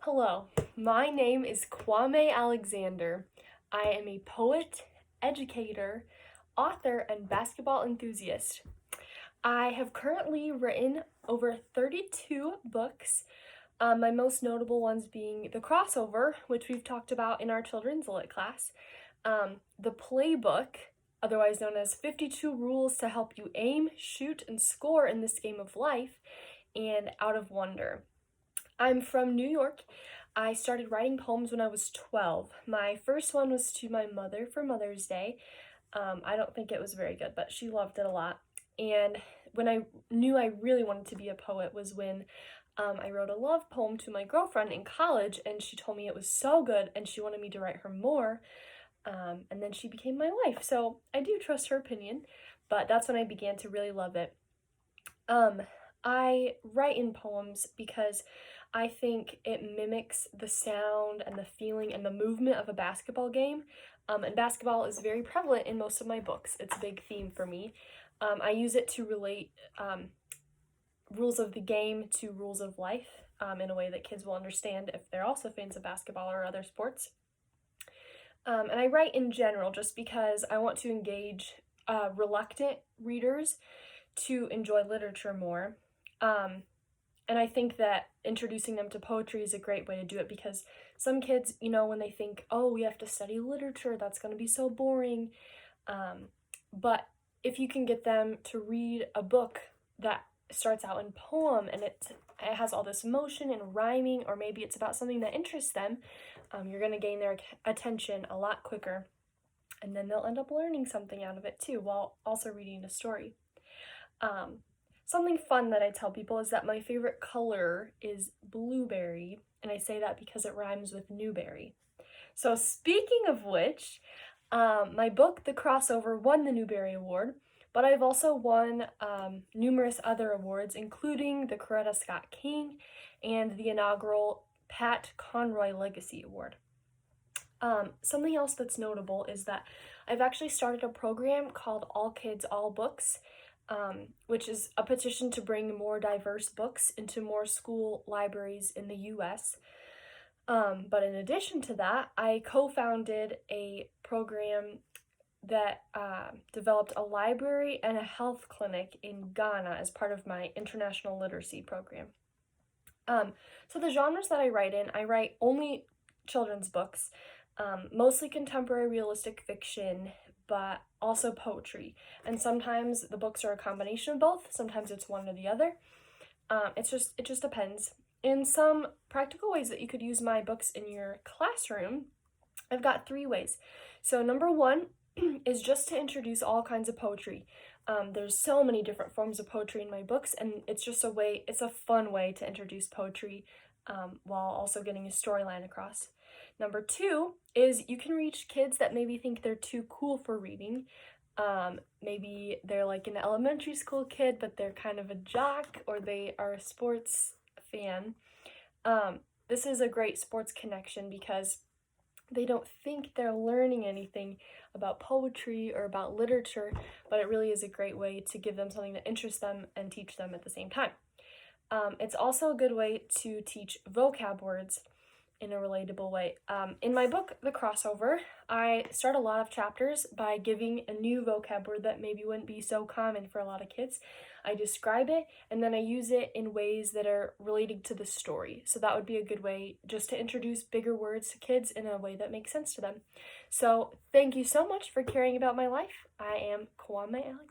Hello, my name is Kwame Alexander. I am a poet, educator, author, and basketball enthusiast. I have currently written over 32 books, my most notable ones being The Crossover, which we've talked about in our children's lit class, The Playbook, otherwise known as 52 Rules to Help You Aim, Shoot, and Score in This Game of Life, and Out of Wonder. I'm from New York. I started writing poems when I was 12. My first one was to my mother for Mother's Day. I don't think it was very good, but she loved it a lot. And when I knew I really wanted to be a poet was when I wrote a love poem to my girlfriend in college, and she told me it was so good and she wanted me to write her more. And then she became my wife, so I do trust her opinion, but that's when I began to really love it. I write in poems because I think it mimics the sound and the feeling and the movement of a basketball game. And basketball is very prevalent in most of my books. It's a big theme for me. I use it to relate rules of the game to rules of life in a way that kids will understand if they're also fans of basketball or other sports. And I write in general just because I want to engage reluctant readers to enjoy literature more. And I think that introducing them to poetry is a great way to do it because some kids, when they think, oh, we have to study literature, that's going to be so boring. But if you can get them to read a book that starts out in poem and it has all this motion and rhyming, or maybe it's about something that interests them, you're going to gain their attention a lot quicker. And then they'll end up learning something out of it too, while also reading a story. Something fun that I tell people is that my favorite color is blueberry, and I say that because it rhymes with Newberry. So speaking of which, my book, The Crossover, won the Newbery Award, but I've also won numerous other awards, including the Coretta Scott King and the inaugural Pat Conroy Legacy Award. Something else that's notable is that I've actually started a program called All Kids, All Books, which is a petition to bring more diverse books into more school libraries in the U.S. But in addition to that, I co-founded a program that developed a library and a health clinic in Ghana as part of my international literacy program. So the genres that I write only children's books, mostly contemporary realistic fiction, but also poetry. And sometimes the books are a combination of both. Sometimes it's one or the other. It just depends. In some practical ways that you could use my books in your classroom, I've got 3 ways. So number 1 is just to introduce all kinds of poetry. There's so many different forms of poetry in my books, and it's a fun way to introduce poetry while also getting a storyline across. Number 2 is you can reach kids that maybe think they're too cool for reading. Maybe they're like an elementary school kid, but they're kind of a jock, or they are a sports fan. This is a great sports connection because they don't think they're learning anything about poetry or about literature, but it really is a great way to give them something that interests them and teach them at the same time. It's also a good way to teach vocab words in a relatable way. In my book, The Crossover, I start a lot of chapters by giving a new vocab word that maybe wouldn't be so common for a lot of kids. I describe it, and then I use it in ways that are related to the story. So that would be a good way just to introduce bigger words to kids in a way that makes sense to them. So thank you so much for caring about my life. I am Kwame Alexander.